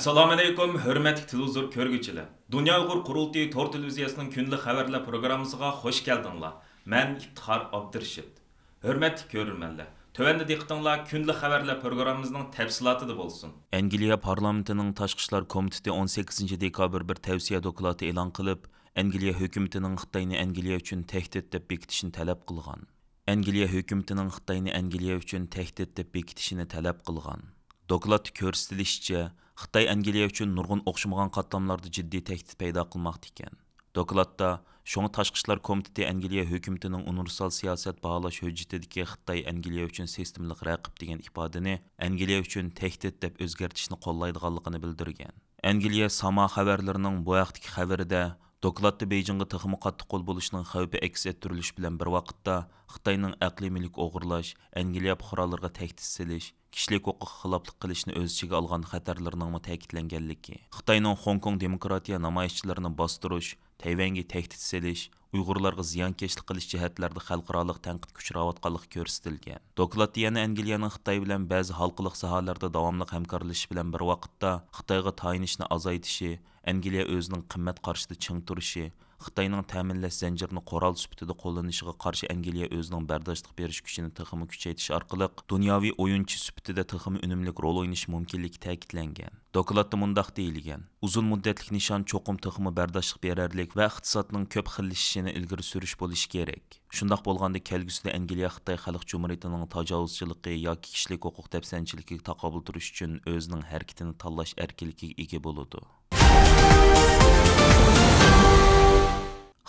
Assalomu alaykum, hurmatli televizor ko'rguvchilar. Dunyo Uyg'ur qurultiyi tor televiziyasining kunlik xabarlar programmasiga xush keldinglar. Men İftixar Abdurashid. Hurmatli ko'rurmanlar. Tövəndə diqqətinizlər kunlik xabarlar proqramımızın təfsilatı bo'lsin. Angliya parlamentining tashqi ishlar komiteti 18 dekabr bir tavsiya doklati e'lon qilib, Angliya hukumatining Xitoyni Angliya uchun tahdid deb bekitishni talab qilgan. Angliya hukumatining Xitoyni Angliya uchun tahdid deb bekitishini talab qilgan. Dokladda ko'rsatilishicha, Xitoy Angliya uchun nurg'un o'xshamagan qatlamlarda jiddiy tahdid paydo qilmoqda ekan. Dokladda Şoڭa Tashqi ishlar komiteti Angliya hukumatining universal siyosat baholash hujjatidagi Xitoy Angliya uchun sistemlik raqib degan ifodani Angliya uchun tahdid deb o'zgartishni qo'llaydiganligini bildirgan. Angliya Sama xabarlarining bu vaqtdagi xabarida dokladda Beijingga texmi qattiq qo'l bo'lishining xavfi aks ettirilishi bilan bir vaqtda Xitoyning aqliy mulk o'g'irlash, Angliya fuqarolariga tahdid silish, kishilik huquqiga xiloflik qilishni o'z ichiga olgan xatarlarning ta'kidlanganligi, Xitoyning Hong Kong demokratiya namoyishchilarini bostirish, Tayvanga tahdid selish, Uyg'urlarga ziyonkashlik qilish jihatlarida xalqaro tanqidga uchrayotganligi ko'rsatilgan. Dokladda yana Angliyaning Xitoy bilan ba'zi xalqiliq sohalarda davomli hamkorlashish bilan bir vaqtda Xitoyga tayinishni azaytishi, Angliya o'zining qimmat qarshida ching turishi, Xitoyning ta'minlash zanjirini qoral sifatida qo'llanishiga qarshi Angliya o'zining bardoshlik berish kuchini texmi kuchaytirish orqali dunyoviy o'yinchi sifatida texmi unumli rol o'ynashi mumkinligi ta'kidlangan. Dokladda mundaq deyilgan: uzun muddatlik nishon cho'qim texmi bardoshlik berarlik va iqtisodning ko'p xillashishini ilgari surish bo'lishi kerak. Shundoq bo'lganda kelgusida Angliya Xitoy Xalq Jumhuriyatining tajovuzchiligi yoki kishilik huquq dafsanchiligiga taqobil turish uchun o'zining harakatini tanlash erkinligiga ega bo'ladi.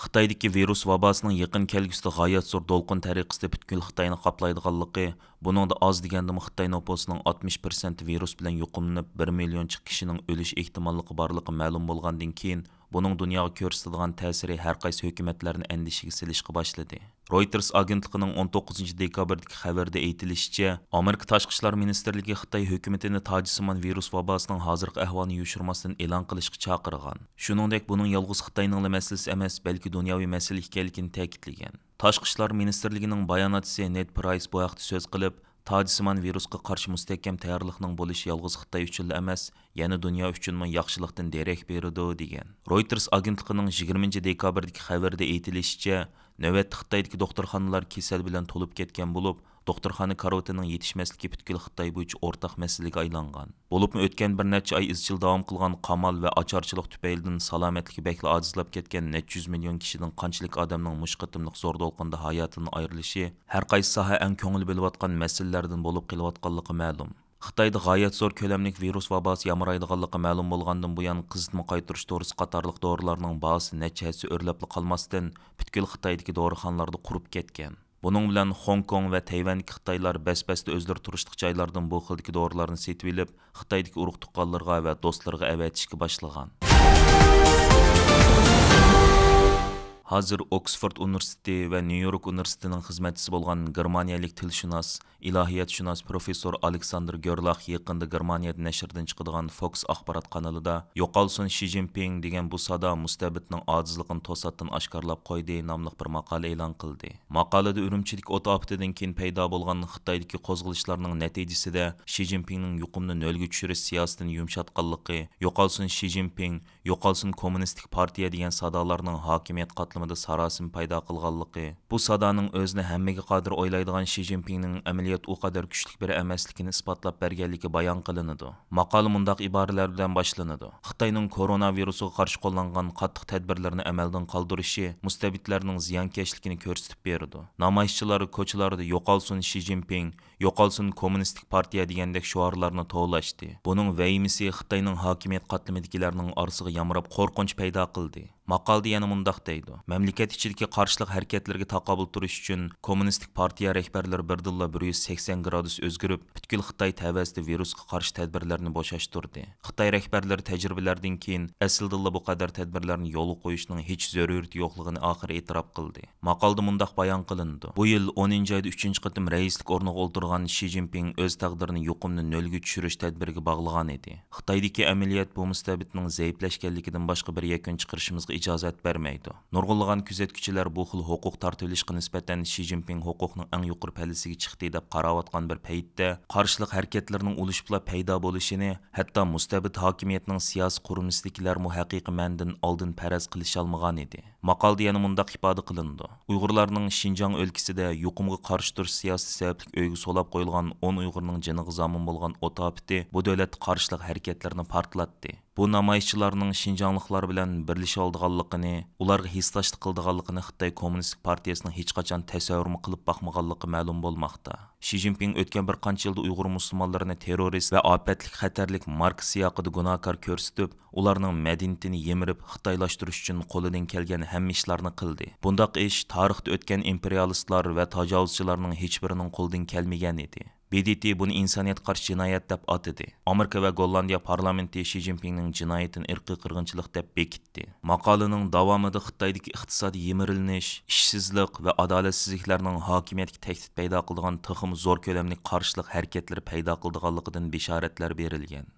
Xitoydagi virus vabosining yaqin kelgusida g'oyat zo'r to'lqin tariqasida butkul Xitoyni qoplaydiganligi, buningda oz deganda Xitoy nufusining 60% virus bilan yuqumlanib 1 millioncha kishining o'lish ehtimolligi borligi ma'lum bo'lgandan keyin buning dunyoga ko'rsatadigan ta'siri har qaysi hukumatlarni andishiga silishga boshladi. Reuters agentligining 19 dekabrdagi xabarda aytilishicha, Amerika Tashqi ishlar ministrligi Xitoy hukumatini tojisimon virus vabosining hozirgi ahvolini yushirmasdan e'lon qilishga chaqirgan. Shuningdek, buning yolg'iz Xitoyning masalasi emas, balki dunyoviy masala ekanligini ta'kidlagan. Tashqi ishlar ministrligining bayonotchisi Ned Price bu haqda so'z qilib, tojisimon virusga qarshi mustahkam tayyorlikning bo'lishi yolg'iz Xitoy uchun emas, yana dunyo uchunmi yaxshilikdan derak beradi degan. Reuters agentligining 20 dekabrdagi xabarda aytilishicha, navbatda Xitoydagi doktorxonalar kasal bilan to'lib ketgan bo'lib, doktorxona karotining yetishmasligi butkul Xitoy bo'yicha o'rtaq masalaga aylangan. Bo'libmi o'tgan bir necha oy izchil davom qilgan qamal va ocharchilik tufaylidan salomatligi bekli ojizlab ketgan necha yuz million kishining qanchalik odamning mushqitimliq zo'r to'lqinda hayotini ayrilishi har qaysi soha eng ko'ngil bo'lib masalalardan bo'lib qilayotganligi ma'lum. Xitoyda g'oyat zo'r ko'lamlik virus vabosi yamaraydiganligi ma'lum bo'lgandan buyon qizitma qaytirish dorisi qatorliq dorilarning bahosi necha hassa o'rlab qolmasdan butkul Xitoydagi dorixonalarda qurib ketgan. Bunun bilan Hong Kong va Tayvandagi Xitoylar bas-basda o'zlari turishlik joylardan bu xildagi dorilarni setib olib, Xitoydagi urug' tuqqanlarga va do'stlarga avatishga boshlagan. Hozir Oxford Universiteti va New York Universitetining xizmatchisi bo'lgan Germaniyalik tilshunos, ilohiyatshunos professor Alexander Gerlach yaqinda Germaniyada nashrdan chiqadigan Fox axborot kanalida "Yo'qolsin Xi Jinping" degan bu sado mustabidning ojizligini to'satdan oshkorlab qo'ydi nomli bir maqola e'lon qildi. Maqolada Urumchilik o't ofatidan keyin paydo bo'lgan Xitoydagi qo'zg'alishlarning natijasida Xi Jinpingning yuqumni nolga tushirish siyosatini yumshatganligi, "Yo'qolsin Xi Jinping", "Yo'qolsin kommunistik partiya" degan sadolarning hokimiyat qatlamida sarosim paydo qilganligi, bu sadoning o'zini hammaga qodir o'ylaydigan Xi Jinpingning amaliyot u qadar kuchli bir emasligini isbotlab berganligi bayon qilinadi. Maqola mundaq iboralar bilan boshlanadi: Xitoyning koronavirusiga qarshi qo'llangan qattiq tadbirlarni amaldan qoldirishi mustabidlarning ziyonkashligini ko'rsatib beradi. Namoyishchilar ko'chalarda "Yo'qolsin Xi Jinping", "Yo'qolsin kommunistik partiya" degandek shuarlarni to'lashdi. Buning vahimasi Xitoyning hokimiyat qatlamidagilarning orasiga yamrab qo'rqinch paydo qildi. Maqolda yana mundaq deydi: mamlakat ichidagi qarshilik harakatlarga taqobil turish uchun kommunistik partiya rahbarlari birdilla 180 gradus o'zgarib, butkul Xitoy tavasida virusga qarshi tadbirlarni bo'shashtirdi. Xitoy rahbarlari tajribalardan keyin aslida bu qadar tadbirlarni yo'lga qo'yishning hech zaruriyati yo'qligini oxiri e'tirof qildi. Maqolda mundaq bayon qilindi: bu yil 10-oyda 3-chi qatim raislik o'rniga o'ltirgan Xi Jinping o'z taqdirini yuqumni nolga tushirish tadbiriga bog'lagan edi. Xitoydagi amaliyot bu mustabidning zaiflashganligidan boshqa bir yakun chiqarishimizga qilishqa ijozat bermaydi. Nurg'unlagan kuzatuvchilar bu xil huquq tartilishga nisbatan Xi Jinping huquqning eng yuqori pallasiga chiqdi deb qarayotgan bir paytda qarshilik harakatlarining ulashibla paydo bo'lishini, hatto mustabid hokimiyatning siyosiy qurilmasidagilarmi haqiqiy ma'nodan oldin faraz qilisha olmagan edi. Maqolda yana mundaq ifoda qilindi. Uyg'urlarning Xinjiang o'lkasida yuqumga qarshi turish siyosati sababli o'yga solab qo'yilgan 10 Uyg'urning jiniga zomin bo'lgan o't opati bu davlat qarshilik harakatlarini portlatdi. Bu namoyishchilarning Xinjiangliklar bilan birlasha oldiganligini, ularga hissdoshlik qildiganligini Xitoy Kommunistik partiyasining hech qachon tasavvurmi qilib boqmaganligi ma'lum bo'lmoqda. Xi Jinping o'tgan bir qancha yilda Uyg'ur musulmonlarini terrorist va ofatlik xatarlik mark siyaqida gunohkor ko'rsatib, ularning madaniyatini yemirib xitoylashtirish uchun qo'lidan kelgan hamma ishlarni qildi. Bundaq ish tarixda o'tgan imperialistlar va tajovuzchilarning hech birining qo'lidan kelmagan edi. BDT buni insoniyat qarshi jinoyat deb atadi. Amerika va Gollandiya parlamenti Xi Jinpingning jinoyatini irqiy qirg'inchilik deb bekitdi. Maqolaning davomida Xitoydagi iqtisodiy yemirilnish, ishsizlik va adolatsizliklarning hokimiyatga tahdid paydo qiladigan tuxum zo'r ko'lamli qarshilik harakatlari paydo qiladiganligidan bishoratlar berilgan.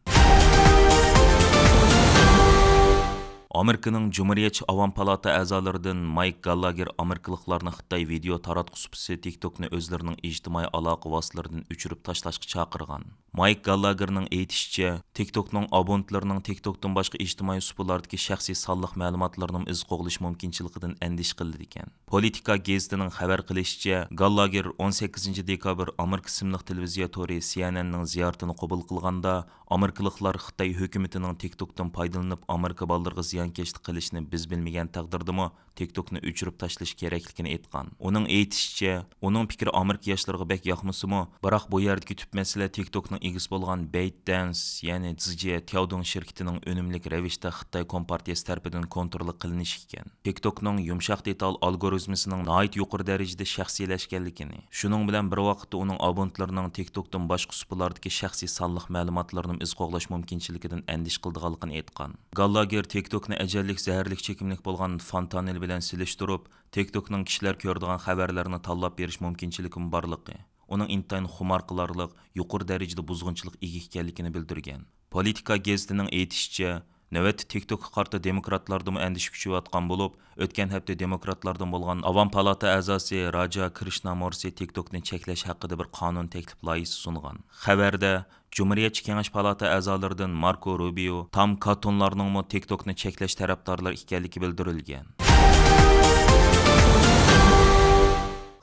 Amerikaning Cumhuriyetçi Avam Palata a'zolaridan Mike Gallagher Amerikaliklarni Xitoy video taratquchisi TikTokni o'zlarining ijtimoiy aloqa vositalaridan o'chirib tashlashga chaqirgan. Mike Gallagherning aytishicha, TikTokning abonentlarining TikTokdan boshqa ijtimoiy usullardagi shaxsiy sonliq ma'lumotlarning iz qo'g'ilish mumkinchiligidan andish qildi ekan. Politika gazetining xabar qilishicha, Gallagher 18 dekabr Amerika simliq televiziya tori CNNning ziyoratini qabul qilganda, Amerikaliklar Xitoy hukumatining TikTokdan foydalanib Amerika bolalarga ziyonkashlik qilishni biz bilmagan taqdirdami TikTokni o'chirib tashlash kerakligini aytgan. Uning aytishicha, uning fikri Amerika yoshlariga bek yoqmasimi, biroq bu yerdagi tub masala TikTokning egisi bo'lgan ByteDance, ya'ni Zijie Tiaodong shirkatining unumlik ravishda Xitoy Kompartiyasi tomonidan kontrol qilinishi ekan. TikTokning yumshoq detal algoritmisining nihoyat yuqori darajada shaxsiylashganligini, shuning bilan bir vaqtda uning abonentlarining TikTokdan boshqa usullardagi shaxsiy sonliq ma'lumotlarini iz qo'g'lash mumkinchiligidan andish qildiganligini aytgan. Gallagher TikTokni ajallik zaharlik chekimlik bo'lgan fontanel bilan silishtirib, TikTokning kishilar ko'radigan xabarlarni tanlab berish mumkinchiligi borligi, uning intayin xumor qilarlik, yuqori darajada buzg'unchilik ega ekanligini bildirgan. Politika gazetining aytishicha, navbatda TikTokga qarta demokratlardan andish kuchayotgan bo'lib, o'tgan hafta demokratlardan bo'lgan Avam Palata a'zosi Raja Krishnamurti TikTokni cheklash haqida bir qonun taklif loyihasi sungan. Xabarda Cumhuriyetçi Kengash Palata a'zolaridan Marco Rubio tam katonlarning TikTokni cheklash tarafdorlar ekanligi bildirilgan.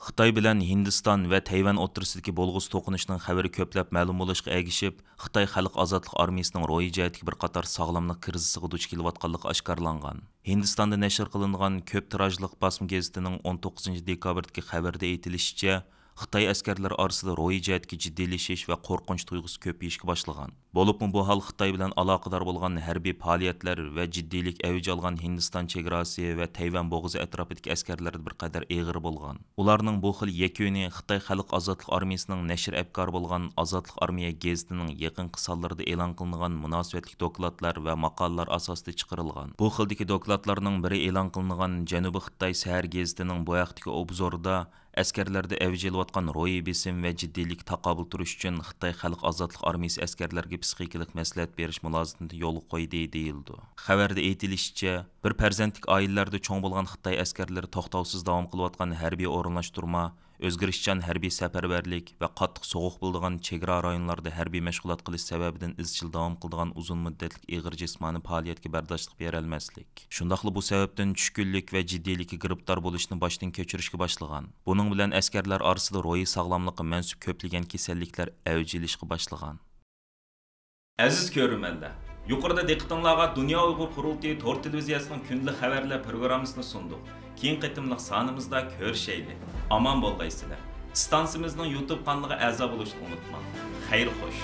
Xitoy bilan Hindiston va Tayvan o'rtasidagi bo'lg'usi to'qinishning xabari ko'plab ma'lum bo'lishga ergishib, Xitoy Xalq ozodlik armiyasining ro'yi jihatdagi bir qator sog'lomlik krizisiga duch kelayotganligi oshkorlangan. Hindistonda nashr qilingan ko'p tirajliq bosma gazetining 19 dekabrdagi xabarda aytilishicha, Xitoy askarlari orasida ro'yi jihatga jiddiylashish va qo'rqinch tuyg'usi ko'payishga boshlagan. Bo'libmi bu hol Xitoy bilan aloqador bo'lgan harbiy faoliyatlar va jiddiylik avj olgan Hindiston chegarasi va Tayvan bo'g'ozi atrofidagi askarlar bir qadar eg'ir bo'lgan. Ularning bu xil yakuni Xitoy Xalq ozodlik armiyasining nashr afkori bo'lgan Ozodlik armiya gazetining yaqinqi sonlarida e'lon qilingan munosabatli dokladlar va maqolalar asosida chiqarilgan. Bu xildagi dokladlarning biri e'lon qilingan Janubiy Xitoy Sahar gazetining bu vaqtdagi obzorida askarlarda avj olayotgan ro'yi besim va jiddiylik taqobil turish uchun Xitoy Xalq ozodlik armiyasi askarlarga psixikalik maslahat berish mulozimati yo'l qo'ydi deyildi. Xabarda aytilishicha, bir farzandlik oilalarda cho'ng bo'lgan Xitoy askarlari to'xtovsiz davom qilayotgan harbiy o'rinlashtirma, o'zgarishchan harbiy safarbarlik va qattiq sovuq bo'lgan chegara rayonlarida harbiy mashg'ulot qilish sababidan izchil davom qilgan uzun muddatli ig'ir jismoniy faoliyatga bardoshlik bera olmaslik. Shundaqla bu sababdan tushkunlik va jiddiylikka giribdor bo'lishni boshdan kechirishga boshlagan. Buning bilan askarlar orasida ro'yi sog'lomlikqa mansub ko'plagan kasalliklar avj olishga boshlagan. Aziz ko'ruvchilar, yuqorida diqqatingizga Dunyo Uyg'ur qurultiyi to'r televiziyasining kundalik xabarlar programmasini sundik. Keyin qitimliq sonimizda ko'rishaylik. Aman bo'lgaysizlar. Stansimizning YouTube kanaliga a'zo bo'lishni unutmang. Xayr xo'sh.